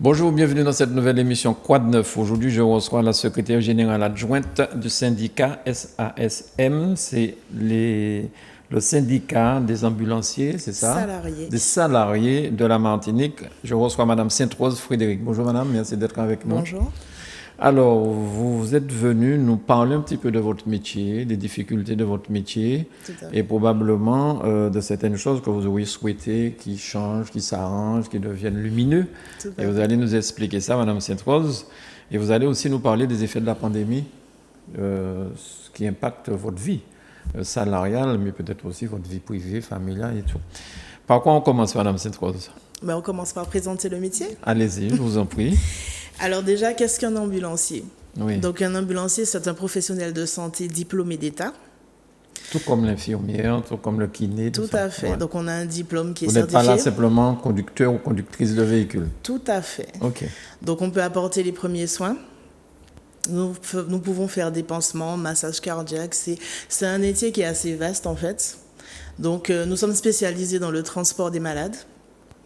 Bonjour, bienvenue dans cette nouvelle émission Quad 9. Aujourd'hui, je reçois la secrétaire générale adjointe du syndicat SASM. C'est le syndicat des ambulanciers, c'est ça? Salariés. Des salariés de la Martinique. Je reçois Madame Sainte-Rose Frédéric. Bonjour Madame, merci d'être avec nous. Bonjour. Alors, vous êtes venu nous parler un petit peu de votre métier, des difficultés de votre métier et probablement de certaines choses que vous auriez souhaité qui changent, qui s'arrangent, qui deviennent lumineux. Et vous allez nous expliquer ça, Madame Sainte-Rose. Et vous allez aussi nous parler des effets de la pandémie qui impactent votre vie salariale, mais peut-être aussi votre vie privée, familiale et tout. Par quoi on commence, Madame Sainte-Rose? On commence par présenter le métier. Allez-y, je vous en prie. Alors déjà, qu'est-ce qu'un ambulancier? Oui. Donc un ambulancier, c'est un professionnel de santé diplômé d'État. Tout comme l'infirmière, tout comme le kiné. Tout à fait. Ouais. Donc on a un diplôme qui est certifié. Vous n'êtes pas là simplement conducteur ou conductrice de véhicule? Tout à fait. Ok. Donc on peut apporter les premiers soins. Nous pouvons faire des pansements, massage cardiaque. C'est un métier qui est assez vaste en fait. Donc nous sommes spécialisés dans le transport des malades.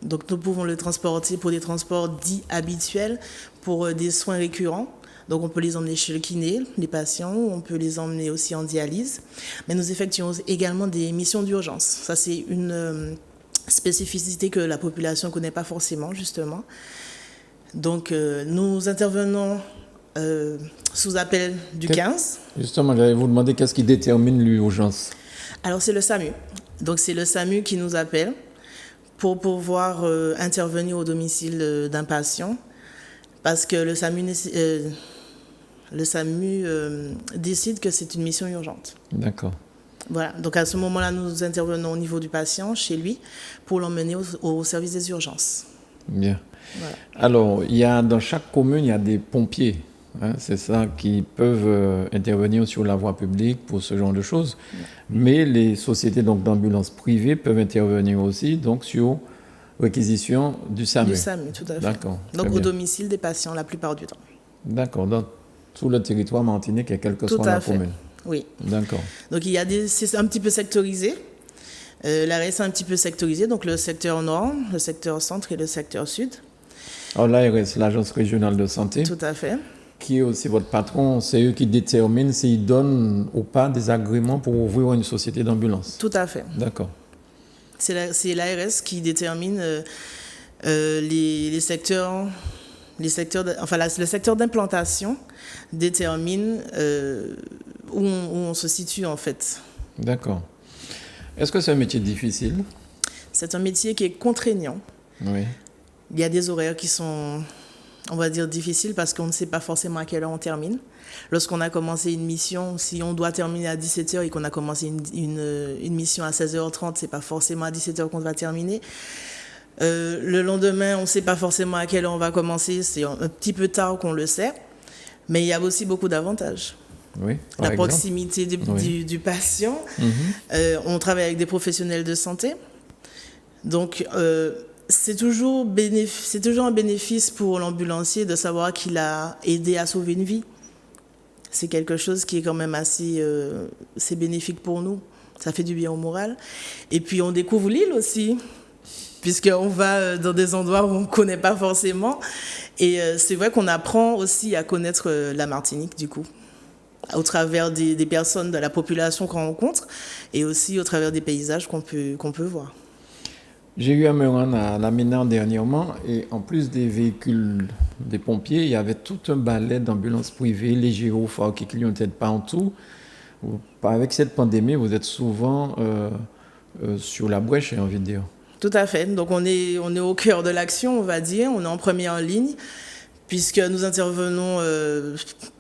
Donc nous pouvons le transporter pour des transports dits habituels, pour des soins récurrents. Donc on peut les emmener chez le kiné, les patients, on peut les emmener aussi en dialyse. Mais nous effectuons également des missions d'urgence. Ça c'est une spécificité que la population ne connaît pas forcément justement. Donc nous intervenons sous appel du 15. Justement, j'allais vous demander qu'est-ce qui détermine l'urgence. Alors c'est le SAMU. Donc c'est le SAMU qui nous appelle pour pouvoir intervenir au domicile d'un patient, parce que le SAMU décide que c'est une mission urgente. D'accord. Voilà, donc à ce moment-là, nous intervenons au niveau du patient, chez lui, pour l'emmener au service des urgences. Bien. Voilà. Alors, dans chaque commune, il y a des pompiers. C'est ça, qui peuvent intervenir sur la voie publique pour ce genre de choses. Mais les sociétés d'ambulance privées peuvent intervenir aussi donc, sur réquisition du SAMU. Du SAMU, tout à fait. D'accord. Donc au domicile des patients la plupart du temps. D'accord. Dans tout le territoire martinique et quelle que soit la commune. Oui. D'accord. Donc c'est un petit peu sectorisé. L'ARS est un petit peu sectorisé, donc le secteur nord, le secteur centre et le secteur sud. Alors l'ARS, l'Agence régionale de santé. Tout à fait. Qui est aussi votre patron, c'est eux qui déterminent s'ils donnent ou pas des agréments pour ouvrir une société d'ambulance. Tout à fait. D'accord. C'est l'ARS qui détermine les secteurs, le secteur d'implantation détermine où on se situe en fait. D'accord. Est-ce que c'est un métier difficile? C'est un métier qui est contraignant. Oui. Il y a des horaires qui sont, on va dire, difficiles parce qu'on ne sait pas forcément à quelle heure on termine. Lorsqu'on a commencé une mission, si on doit terminer à 17h et qu'on a commencé une mission à 16h30, c'est pas forcément à 17h qu'on va terminer. Le lendemain, on ne sait pas forcément à quelle heure on va commencer, c'est un petit peu tard qu'on le sait, mais il y a aussi beaucoup d'avantages. Oui, la proximité du patient. On travaille avec des professionnels de santé. Donc, c'est toujours un bénéfice pour l'ambulancier de savoir qu'il a aidé à sauver une vie. C'est quelque chose qui est quand même assez c'est bénéfique pour nous. Ça fait du bien au moral. Et puis, on découvre l'île aussi, puisqu'on va dans des endroits où on ne connaît pas forcément. Et c'est vrai qu'on apprend aussi à connaître la Martinique, du coup, au travers des personnes de la population qu'on rencontre et aussi au travers des paysages qu'on peut voir. J'ai eu à me rendre à la Ménard dernièrement et en plus des véhicules des pompiers, il y avait tout un balai d'ambulances privées, les gyrophares qui clignotaient partout. Avec cette pandémie, vous êtes souvent sur la brèche, j'ai envie de dire. Tout à fait. Donc on est au cœur de l'action, on va dire. On est en première ligne. Puisque nous intervenons,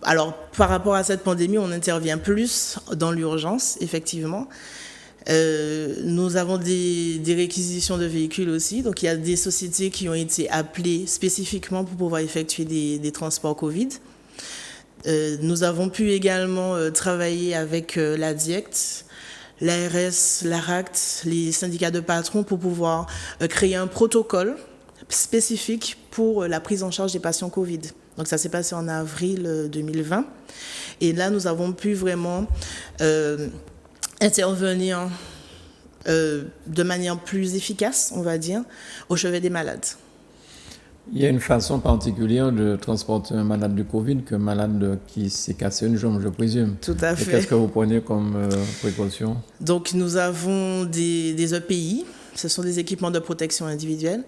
alors par rapport à cette pandémie, on intervient plus dans l'urgence, effectivement. Nous avons des réquisitions de véhicules aussi, donc il y a des sociétés qui ont été appelées spécifiquement pour pouvoir effectuer des transports Covid. Nous avons pu également travailler avec la DIECT, l'ARS, l'ARACT, les syndicats de patrons pour pouvoir créer un protocole spécifique pour la prise en charge des patients Covid. Donc ça s'est passé en avril 2020. Et là, nous avons pu vraiment intervenir de manière plus efficace, on va dire, au chevet des malades. Il y a une façon particulière de transporter un malade du Covid qu'un malade qui s'est cassé une jambe, je présume. Tout à fait. Qu'est-ce que vous prenez comme précaution? Donc nous avons des EPI, ce sont des équipements de protection individuelle.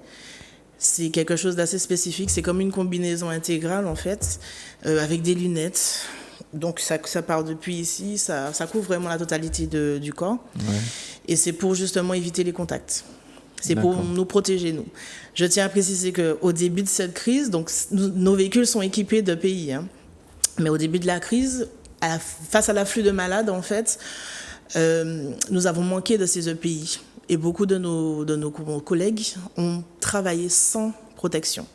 C'est quelque chose d'assez spécifique, c'est comme une combinaison intégrale en fait, avec des lunettes. Donc ça part depuis ici, ça couvre vraiment la totalité du corps. Ouais. Et c'est pour justement éviter les contacts. C'est pour nous protéger, nous. Je tiens à préciser qu'au début de cette crise, donc nos véhicules sont équipés d'EPI, hein, mais au début de la crise, face à l'afflux de malades, en fait, nous avons manqué de ces EPI. Et beaucoup de nos collègues ont travaillé sans protection.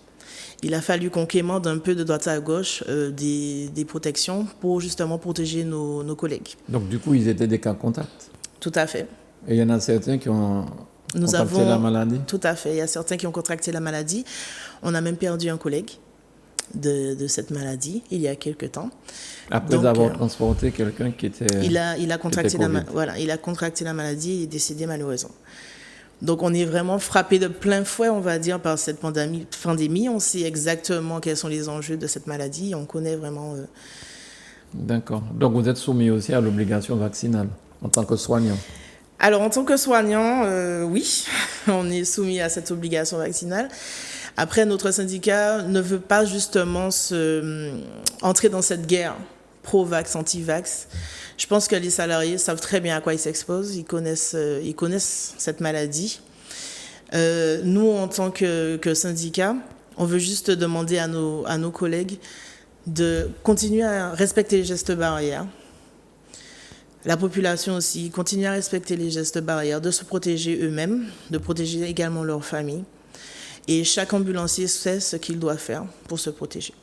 Il a fallu qu'on quémande un peu de droite à gauche des protections pour justement protéger nos collègues. Donc du coup, ils étaient des cas contacts. Tout à fait. Et il y en a certains qui ont contracté la maladie. Tout à fait. Il y a certains qui ont contracté la maladie. On a même perdu un collègue de cette maladie il y a quelque temps. Après avoir transporté quelqu'un qui était il a contracté il a contracté la maladie et est décédé malheureusement. Donc on est vraiment frappé de plein fouet, on va dire, par cette pandémie. On sait exactement quels sont les enjeux de cette maladie. On connaît vraiment. D'accord. Donc vous êtes soumis aussi à l'obligation vaccinale en tant que soignant. Alors en tant que soignant, oui, on est soumis à cette obligation vaccinale. Après, notre syndicat ne veut pas justement entrer dans cette guerre pro-vax, anti-vax. Je pense que les salariés savent très bien à quoi ils s'exposent, ils connaissent cette maladie. Nous, en tant que syndicat, on veut juste demander à nos collègues de continuer à respecter les gestes barrières. La population aussi, continue à respecter les gestes barrières, de se protéger eux-mêmes, de protéger également leur famille. Et chaque ambulancier sait ce qu'il doit faire pour se protéger.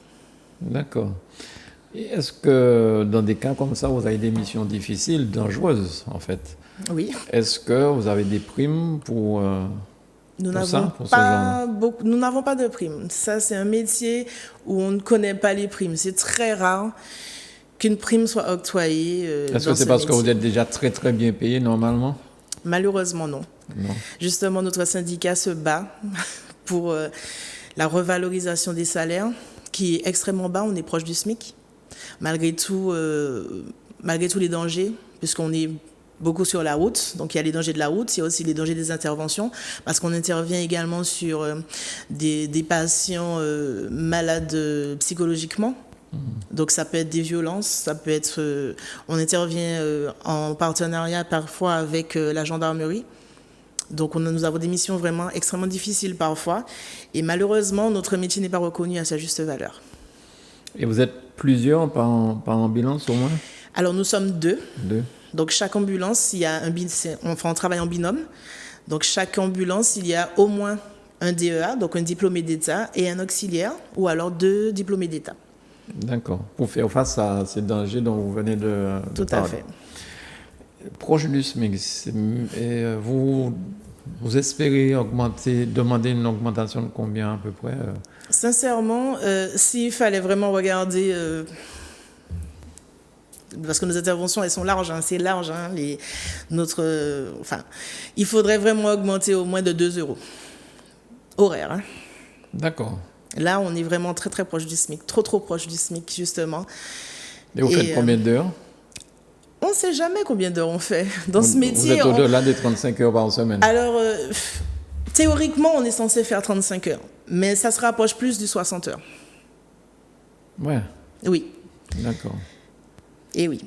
D'accord. Et est-ce que dans des cas comme ça, vous avez des missions difficiles, dangereuses en fait? Oui. Est-ce que vous avez des primes pour Nous n'avons pas de primes. Ça, c'est un métier où on ne connaît pas les primes. C'est très rare qu'une prime soit octroyée. Est-ce que c'est parce que vous êtes déjà très très bien payé normalement? Malheureusement, non. Justement, notre syndicat se bat pour la revalorisation des salaires, qui est extrêmement bas. On est proche du SMIC, malgré tout les dangers, puisqu'on est beaucoup sur la route. Donc, il y a les dangers de la route, il y a aussi les dangers des interventions, parce qu'on intervient également sur des patients malades psychologiquement. Donc, ça peut être des violences, ça peut être... on intervient en partenariat parfois avec la gendarmerie. Donc, nous avons des missions vraiment extrêmement difficiles parfois. Et malheureusement, notre métier n'est pas reconnu à sa juste valeur. Et vous êtes plusieurs par ambulance au moins? Alors, nous sommes deux. Deux. Donc, chaque ambulance, on travaille en binôme. Donc, chaque ambulance, il y a au moins un DEA, donc un diplômé d'État, et un auxiliaire, ou alors 2 diplômés d'État. D'accord. Pour faire face à ces dangers dont vous venez de Tout parler. à fait. Proche du SMIC, vous espérez demander une augmentation de combien à peu près? Sincèrement, s'il fallait vraiment regarder, parce que nos interventions, elles sont larges, hein, c'est large, hein, il faudrait vraiment augmenter au moins de 2 € horaire. Hein. D'accord. Là, on est vraiment très très proche du SMIC, trop proche du SMIC justement. Et vous faites combien d'heures? On ne sait jamais combien d'heures on fait. Dans ce métier... Vous êtes au-delà des 35 heures par semaine? Alors, théoriquement, on est censé faire 35 heures. Mais ça se rapproche plus du 60 heures. Ouais. Oui. D'accord. Et oui.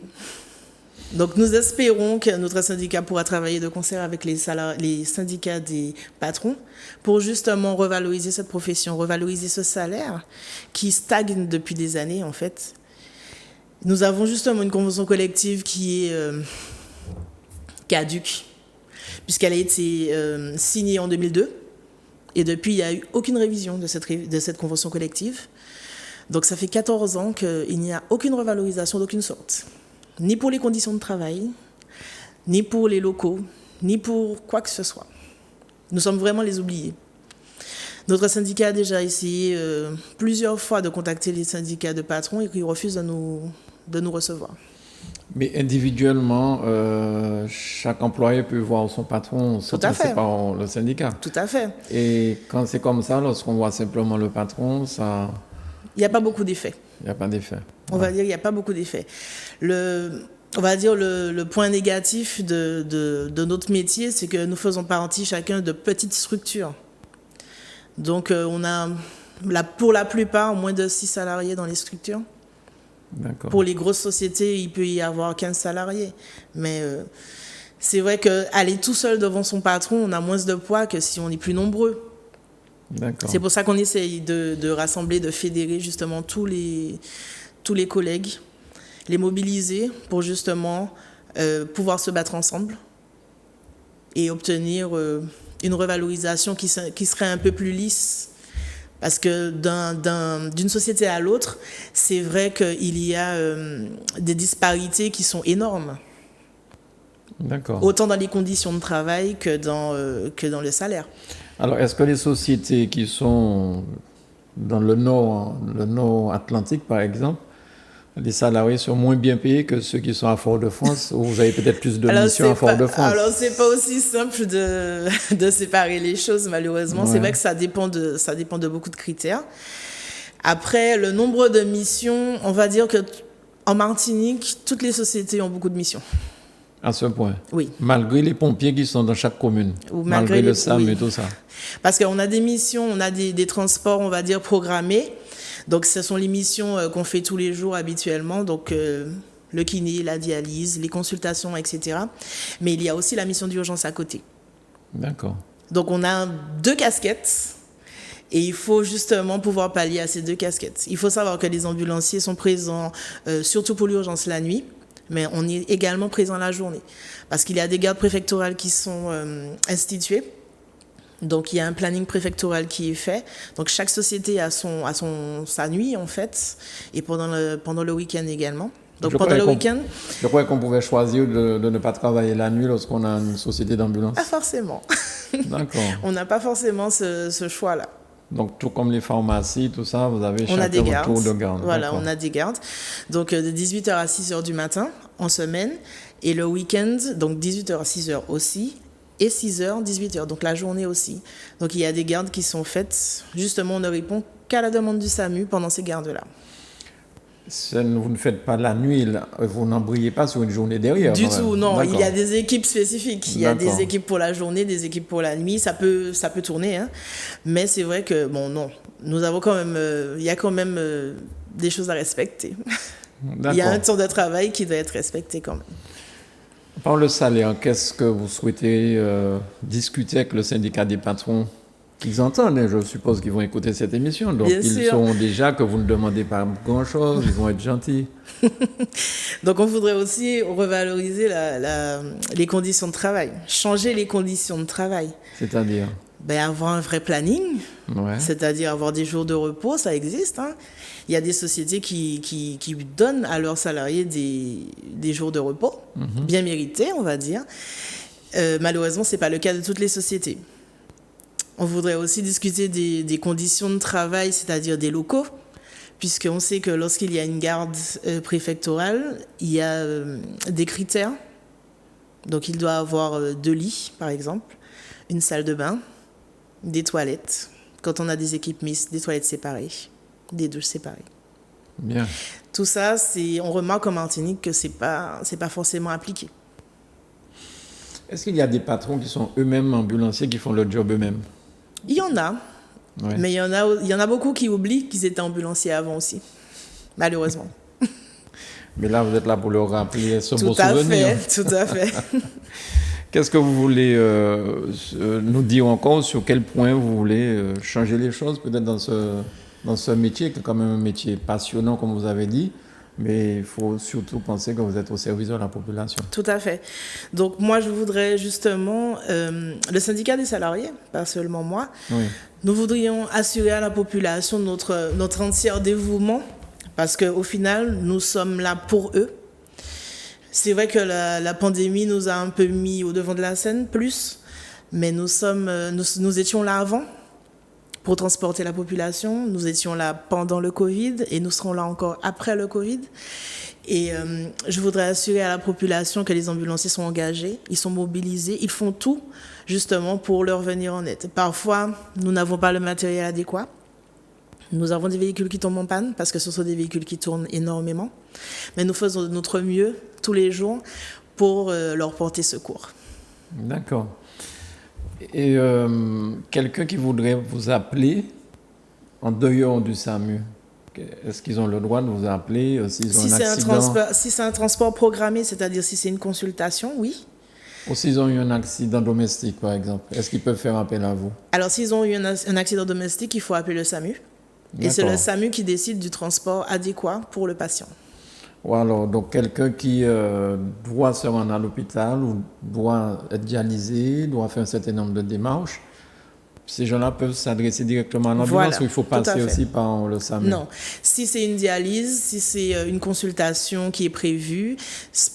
Donc, nous espérons que notre syndicat pourra travailler de concert avec les syndicats des patrons pour justement revaloriser cette profession, revaloriser ce salaire qui stagne depuis des années, en fait. Nous avons justement une convention collective qui est caduque, puisqu'elle a été signée en 2002. Et depuis, il n'y a eu aucune révision de cette convention collective. Donc, ça fait 14 ans qu'il n'y a aucune revalorisation d'aucune sorte. Ni pour les conditions de travail, ni pour les locaux, ni pour quoi que ce soit. Nous sommes vraiment les oubliés. Notre syndicat a déjà essayé plusieurs fois de contacter les syndicats de patrons et ils refusent de nous recevoir. Mais individuellement, chaque employé peut voir son patron sans passer par le syndicat. Tout à fait. Et quand c'est comme ça, lorsqu'on voit simplement le patron, ça... Il n'y a pas beaucoup d'effets. Il n'y a pas d'effet. On va dire qu'il n'y a pas beaucoup d'effets. On va dire le point négatif de notre métier, c'est que nous faisons partie chacun de petites structures. Donc, on a, pour la plupart, moins de 6 salariés dans les structures. D'accord. Pour les grosses sociétés, il peut y avoir 15 salariés. Mais c'est vrai qu'aller tout seul devant son patron, on a moins de poids que si on est plus nombreux. D'accord. C'est pour ça qu'on essaye de rassembler, de fédérer justement tous les collègues, les mobiliser pour justement pouvoir se battre ensemble et obtenir une revalorisation qui serait un peu plus lisse. Parce que d'une société à l'autre, c'est vrai qu'il y a des disparités qui sont énormes. D'accord. Autant dans les conditions de travail que dans le salaire. Alors, est-ce que les sociétés qui sont dans le nord Atlantique, par exemple, les salariés sont moins bien payés que ceux qui sont à Fort-de-France, où vous avez peut-être plus de missions à Fort-de-France? Alors, c'est pas aussi simple de séparer les choses, malheureusement. Ouais. C'est vrai que ça dépend de beaucoup de critères. Après, le nombre de missions, on va dire qu'en Martinique, toutes les sociétés ont beaucoup de missions. À ce point? Oui. Malgré les pompiers qui sont dans chaque commune? Ou malgré le SAM et tout ça? Parce qu'on a des missions, on a des transports, on va dire, programmés. Donc, ce sont les missions qu'on fait tous les jours habituellement. Donc, le kiné, la dialyse, les consultations, etc. Mais il y a aussi la mission d'urgence à côté. D'accord. Donc, on a 2 casquettes. Et il faut justement pouvoir pallier à ces 2 casquettes. Il faut savoir que les ambulanciers sont présents, surtout pour l'urgence la nuit. Mais on est également présent la journée. Parce qu'il y a des gardes préfectorales qui sont instituées. Donc, il y a un planning préfectoral qui est fait. Donc, chaque société a sa nuit, en fait, et pendant le week-end également. Donc, pendant le week-end... Je crois qu'on pouvait choisir de ne pas travailler la nuit lorsqu'on a une société d'ambulance. Pas forcément. D'accord. On n'a pas forcément ce choix-là. Donc, tout comme les pharmacies, tout ça, vous avez chacun votre tour de garde. Voilà, on a des gardes. Donc, de 18h à 6h du matin, en semaine. Et le week-end, donc 18h à 6h aussi. Et 6h, 18h, donc la journée aussi. Donc, il y a des gardes qui sont faites. Justement, on ne répond qu'à la demande du SAMU pendant ces gardes-là. Vous ne faites pas la nuit, là. Vous n'embrayez pas sur une journée derrière? Du tout, non. D'accord. Il y a des équipes spécifiques. Il y a des équipes pour la journée, des équipes pour la nuit. Ça peut tourner, hein. Mais c'est vrai que, bon, non. Nous avons quand même... il y a quand même des choses à respecter. Il y a un temps de travail qui doit être respecté quand même. Par le salaire, qu'est-ce que vous souhaitez discuter avec le syndicat des patrons? Ils entendent, hein, je suppose qu'ils vont écouter cette émission. Donc, ils sauront déjà que vous ne demandez pas grand-chose, ils vont être gentils. Donc, on voudrait aussi revaloriser les conditions de travail, changer les conditions de travail. C'est-à-dire? Avoir un vrai planning, ouais. C'est-à-dire avoir des jours de repos, ça existe. Hein. Il y a des sociétés qui donnent à leurs salariés des jours de repos, bien mérités, on va dire. Malheureusement, ce n'est pas le cas de toutes les sociétés. On voudrait aussi discuter des conditions de travail, c'est-à-dire des locaux, puisqu'on sait que lorsqu'il y a une garde préfectorale, il y a des critères. Donc, il doit avoir 2 lits, par exemple, une salle de bain, des toilettes. Quand on a des équipes mixtes, des toilettes séparées, des douches séparées. Bien. Tout ça, on remarque en Martinique que c'est pas forcément appliqué. Est-ce qu'il y a des patrons qui sont eux-mêmes ambulanciers, qui font le job eux-mêmes? Il y en a, ouais. Mais il y en a beaucoup qui oublient qu'ils étaient ambulanciers avant aussi, malheureusement. Mais là, vous êtes là pour leur rappeler ce beau souvenir. Tout à fait. Qu'est-ce que vous voulez nous dire encore, sur quel point vous voulez changer les choses, peut-être dans ce métier, qui est quand même un métier passionnant, comme vous avez dit, mais il faut surtout penser que vous êtes au service de la population. Tout à fait. Donc moi, je voudrais justement, le syndicat des salariés, pas seulement moi, oui. Nous voudrions assurer à la population notre entier dévouement, parce qu'au final, nous sommes là pour eux. C'est vrai que la pandémie nous a un peu mis au devant de la scène, mais nous étions là avant pour transporter la population. Nous étions là pendant le Covid et nous serons là encore après le Covid. Et je voudrais assurer à la population que les ambulanciers sont engagés, ils sont mobilisés, ils font tout justement pour leur venir en aide. Parfois, nous n'avons pas le matériel adéquat. Nous avons des véhicules qui tombent en panne parce que ce sont des véhicules qui tournent énormément. Mais nous faisons de notre mieux tous les jours pour leur porter secours. D'accord. Et quelqu'un qui voudrait vous appeler en dehors du SAMU, est-ce qu'ils ont le droit de vous appeler s'ils ont un accident? Si c'est un transport programmé, c'est-à-dire si c'est une consultation, oui. Ou s'ils ont eu un accident domestique, par exemple, est-ce qu'ils peuvent faire appel à vous? Alors, s'ils ont eu un accident domestique, il faut appeler le SAMU. Et c'est le SAMU qui décide du transport adéquat pour le patient. Ou alors, donc quelqu'un qui doit se rendre à l'hôpital ou doit être dialysé, doit faire un certain nombre de démarches, ces gens-là peuvent s'adresser directement à l'ambulance ou il faut passer aussi par le SAMU? Non. Si c'est une dialyse, si c'est une consultation qui est prévue,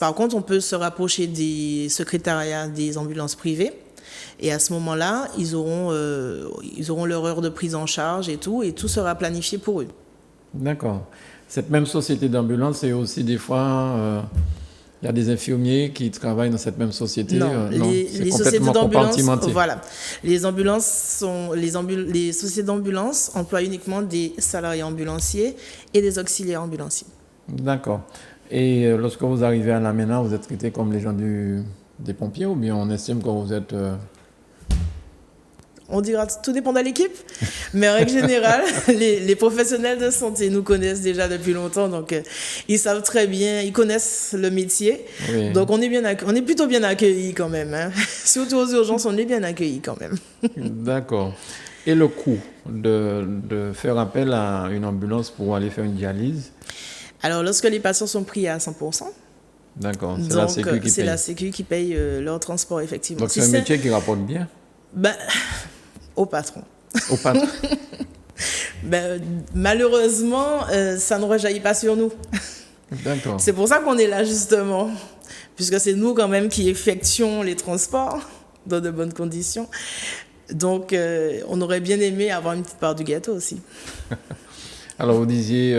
par contre, on peut se rapprocher des secrétariats des ambulances privées. Et à ce moment-là, ils auront leur heure de prise en charge et tout sera planifié pour eux. D'accord. Cette même société d'ambulance, c'est aussi des fois, il y a des infirmiers qui travaillent dans cette même société. Non, les sociétés d'ambulance, voilà. Les sociétés d'ambulance emploient uniquement des salariés ambulanciers et des auxiliaires ambulanciers. D'accord. Et lorsque vous arrivez à la MENA, vous êtes traité comme les gens des pompiers ou bien on estime que vous êtes... On dira, tout dépend de l'équipe, mais en règle générale, les professionnels de santé nous connaissent déjà depuis longtemps, donc ils savent très bien, ils connaissent le métier, oui. Donc on est plutôt bien accueillis quand même, hein. Surtout aux urgences, on est bien accueillis quand même. D'accord. Et le coût de faire appel à une ambulance pour aller faire une dialyse? Alors lorsque les patients sont pris à 100%, d'accord, c'est la Sécu qui paye. C'est la Sécu qui paye leur transport, effectivement. Donc c'est un métier qui rapporte bien? Au patron. Au patron. Malheureusement, ça ne rejaillit pas sur nous. D'accord. C'est pour ça qu'on est là, justement. Puisque c'est nous, quand même, qui effectuons les transports dans de bonnes conditions. Donc, on aurait bien aimé avoir une petite part du gâteau aussi. Alors, vous disiez,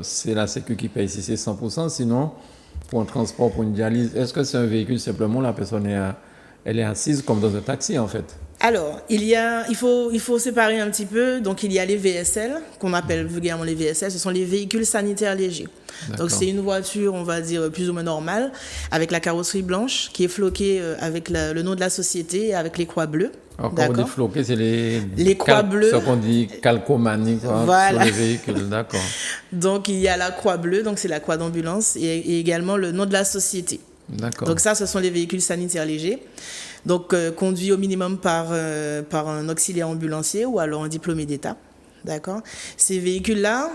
c'est la Sécu qui paye si c'est 100%. Sinon, pour un transport, pour une dialyse, est-ce que c'est un véhicule simplement, la personne elle est assise comme dans un taxi, en fait? Alors, il faut séparer un petit peu. Donc, il y a les VSL, qu'on appelle vulgairement les VSL. Ce sont les véhicules sanitaires légers. Donc, c'est une voiture, on va dire, plus ou moins normale, avec la carrosserie blanche, qui est floquée avec le nom de la société, avec les croix bleues. Alors, quand on dit floqué, c'est les croix bleues. Ce qu'on dit calcomanie, voilà. Sur les véhicules, d'accord. Donc, il y a la croix bleue, donc c'est la croix d'ambulance, et également le nom de la société. D'accord. Donc ça, ce sont les véhicules sanitaires légers. Donc, conduits au minimum par un auxiliaire ambulancier ou alors un diplômé d'État. D'accord. Ces véhicules-là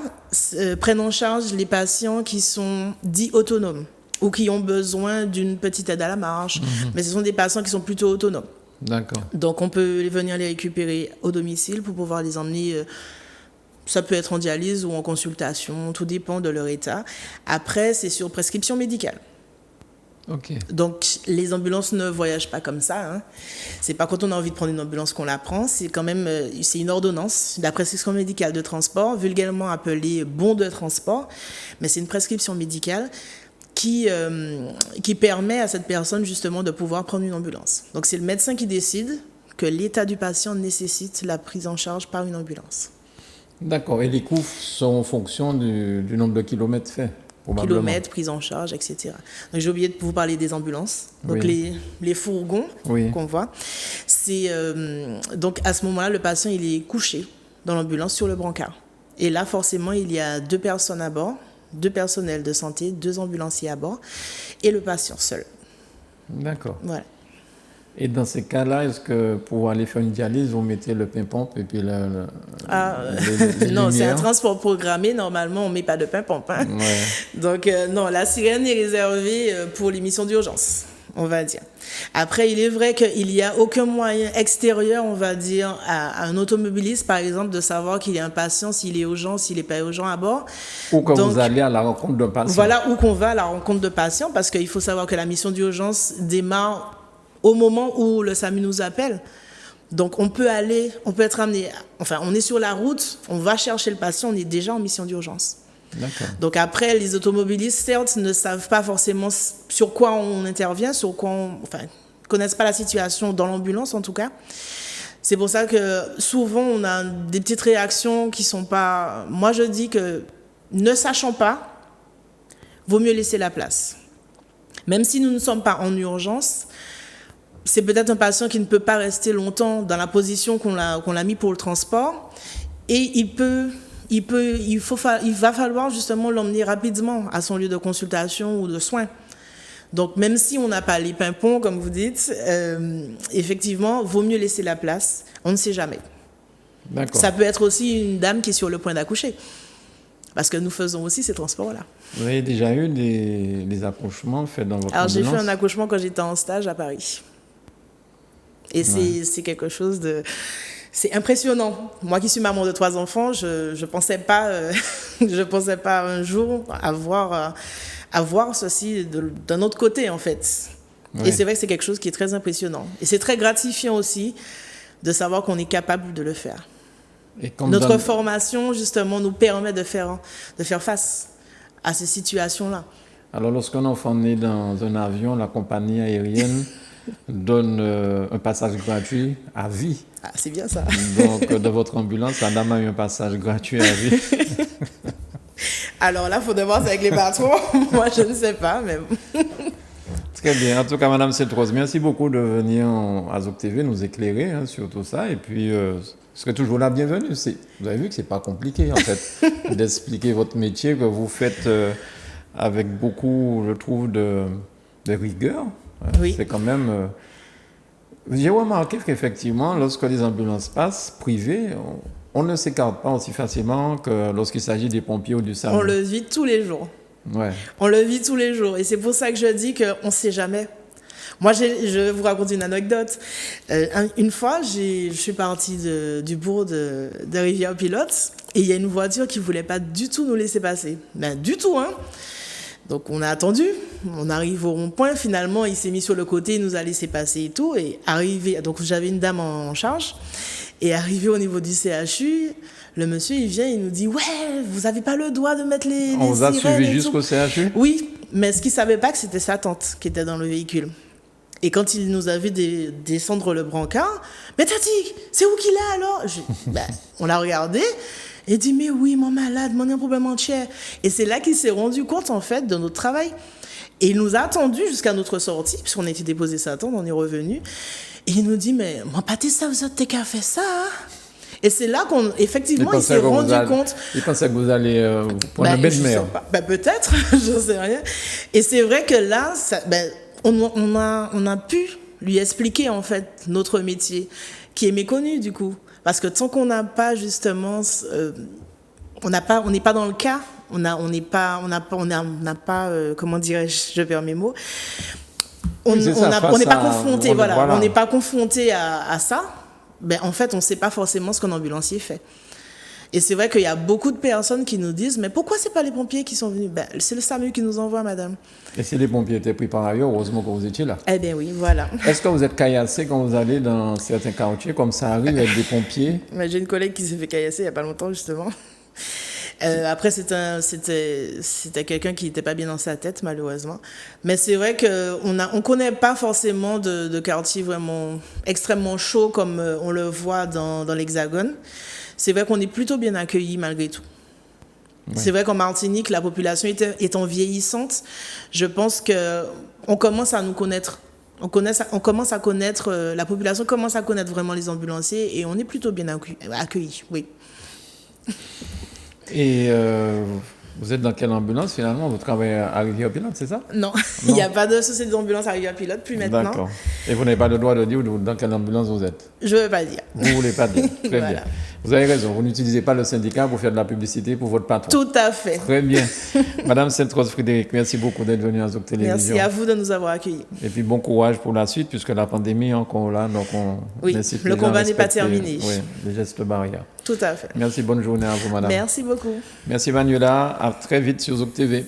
prennent en charge les patients qui sont dits autonomes ou qui ont besoin d'une petite aide à la marche. Mais ce sont des patients qui sont plutôt autonomes. D'accord. Donc, on peut venir les récupérer au domicile pour pouvoir les emmener... ça peut être en dialyse ou en consultation. Tout dépend de leur état. Après, c'est sur prescription médicale. Okay. Donc, les ambulances ne voyagent pas comme ça, hein. C'est pas quand on a envie de prendre une ambulance qu'on la prend. C'est quand même c'est une ordonnance, la prescription médicale de transport, vulgairement appelée bon de transport. Mais c'est une prescription médicale qui permet à cette personne justement de pouvoir prendre une ambulance. Donc, c'est le médecin qui décide que l'état du patient nécessite la prise en charge par une ambulance. D'accord. Et les coûts sont en fonction du nombre de kilomètres faits? Kilomètres, prise en charge, etc. Donc, j'ai oublié de vous parler des ambulances. Donc, oui. les fourgons qu'on voit. Donc, à ce moment-là, le patient, il est couché dans l'ambulance sur le brancard. Et là, forcément, il y a 2 personnes à bord, 2 personnels de santé, 2 ambulanciers à bord et le patient seul. D'accord. Voilà. Et dans ces cas-là, est-ce que pour aller faire une dialyse, vous mettez le pain-pompe et puis les non, c'est un transport programmé. Normalement, on ne met pas de pain-pompe. Hein. Ouais. Donc, non, la sirène est réservée pour les missions d'urgence, on va dire. Après, il est vrai qu'il n'y a aucun moyen extérieur, on va dire, à un automobiliste, par exemple, de savoir qu'il y a un patient, s'il est urgent, s'il n'est pas urgent à bord. Ou quand vous allez à la rencontre d'un patient. Voilà, ou qu'on va à la rencontre de patient, parce qu'il faut savoir que la mission d'urgence démarre au moment où le SAMU nous appelle. Donc, on peut être amené... Enfin, on est sur la route, on va chercher le patient, on est déjà en mission d'urgence. Donc après, les automobilistes, certes, ne savent pas forcément sur quoi on intervient, connaissent pas la situation dans l'ambulance en tout cas. C'est pour ça que souvent on a des petites réactions qui sont pas... Moi je dis que ne sachant pas, vaut mieux laisser la place. Même si nous ne sommes pas en urgence, c'est peut-être un patient qui ne peut pas rester longtemps dans la position qu'on l'a mis pour le transport et il va falloir justement l'emmener rapidement à son lieu de consultation ou de soins. Donc, même si on n'a pas les pimpons, comme vous dites, effectivement, vaut mieux laisser la place. On ne sait jamais. D'accord. Ça peut être aussi une dame qui est sur le point d'accoucher. Parce que nous faisons aussi ces transports-là. Vous avez déjà eu des accouchements faits dans votre ambulance? Alors, j'ai fait un accouchement quand j'étais en stage à Paris. Et c'est quelque chose de... C'est impressionnant. Moi qui suis maman de 3 enfants, je pensais pas un jour avoir ceci d'un autre côté, en fait. Oui. Et c'est vrai que c'est quelque chose qui est très impressionnant. Et c'est très gratifiant aussi de savoir qu'on est capable de le faire. Notre formation, justement, nous permet de faire face à ces situations-là. Alors, lorsqu'un enfant naît dans un avion, la compagnie aérienne donne un passage gratuit à vie. Ah, c'est bien ça. Donc, dans votre ambulance, la dame a eu un passage gratuit à vie. Alors là, il faut devoir avec les patrons. Moi, je ne sais pas, mais... Très bien. En tout cas, Madame Seltroz, merci beaucoup de venir à Zouk TV nous éclairer sur tout ça. Et puis, vous serez toujours la bienvenue. Vous avez vu que ce n'est pas compliqué, en fait, d'expliquer votre métier que vous faites avec beaucoup, je trouve, de rigueur. Oui. C'est quand même... J'ai remarqué qu'effectivement, lorsque les ambulances passent privées, on ne s'écarte pas aussi facilement que lorsqu'il s'agit des pompiers ou du SAMU. On le vit tous les jours. Ouais. On le vit tous les jours. Et c'est pour ça que je dis qu'on ne sait jamais. Moi, je vais vous raconter une anecdote. Une fois, je suis partie du bourg de Rivière-Pilote et il y a une voiture qui ne voulait pas du tout nous laisser passer. Ben, du tout, hein. Donc, on a attendu. On arrive au rond-point. Finalement, il s'est mis sur le côté, il nous a laissé passer et tout. Et arrivé, donc j'avais une dame en charge. Et arrivé au niveau du CHU, le monsieur, il vient, il nous dit « Ouais, vous n'avez pas le droit de mettre les On vous a suivi jusqu'au tout. CHU? Oui, mais ce qu'il ne savait pas, que c'était sa tante qui était dans le véhicule. Et quand il nous a vu descendre le brancard, « Mais Tati, c'est où qu'il est alors ?» On l'a regardé. Et il dit « Mais oui, mon malade, mon problème entier. » Et c'est là qu'il s'est rendu compte, en fait, de notre travail. Et il nous a attendu jusqu'à notre sortie, puisqu'on était déposé sa tante, on est revenu. Et il nous dit « Mais mon pâté, ça vous a qu'à faire ça, hein ?» Et c'est là qu'effectivement, il s'est rendu compte. Il pensait que vous allez prendre un bain de mer. Peut-être, je ne sais rien. Et c'est vrai que là, on a pu lui expliquer, en fait, notre métier, qui est méconnu, du coup. Parce que tant qu'on n'a pas, justement, on n'est pas dans le cas, on n'est pas, comment dirais-je, je perds mes mots, on n'est pas confronté, on n'est pas confronté à ça. Ben, en fait, on ne sait pas forcément ce qu'un ambulancier fait. Et c'est vrai qu'il y a beaucoup de personnes qui nous disent « Mais pourquoi ce n'est pas les pompiers qui sont venus ?» C'est le SAMU qui nous envoie, madame. Et si les pompiers étaient pris par ailleurs, heureusement que vous étiez là. Eh bien oui, voilà. Est-ce que vous êtes caillassé quand vous allez dans certains quartiers, comme ça arrive avec des pompiers? J'ai une collègue qui s'est fait caillasser il n'y a pas longtemps, justement. Après, c'était quelqu'un qui n'était pas bien dans sa tête, malheureusement. Mais c'est vrai qu'on ne connaît pas forcément de quartier vraiment extrêmement chaud comme on le voit dans l'Hexagone. C'est vrai qu'on est plutôt bien accueillis malgré tout. Ouais. C'est vrai qu'en Martinique, la population étant vieillissante, je pense qu'on commence à nous connaître. On commence à connaître, la population commence à connaître vraiment les ambulanciers et on est plutôt bien accueillis, oui. Et vous êtes dans quelle ambulance finalement? Vous travaillez à Rivière-Pilote, c'est ça? Non, il n'y a pas de société d'ambulance à Rivière-Pilote, plus maintenant. D'accord. Et vous n'avez pas le droit de dire dans quelle ambulance vous êtes? Je ne veux pas dire. Vous ne voulez pas dire? Très voilà. Bien. Vous avez raison, vous n'utilisez pas le syndicat pour faire de la publicité pour votre patron. Tout à fait. Très bien. Madame Seltroz-Frédéric, merci beaucoup d'être venue à Zouk Télévision. Merci à vous de nous avoir accueillis. Et puis bon courage pour la suite, puisque la pandémie est encore là, donc on incite le combat n'est pas terminé. Oui, les gestes barrières. Tout à fait. Merci, bonne journée à vous, madame. Merci beaucoup. Merci, Manuela. À très vite sur Zouk TV.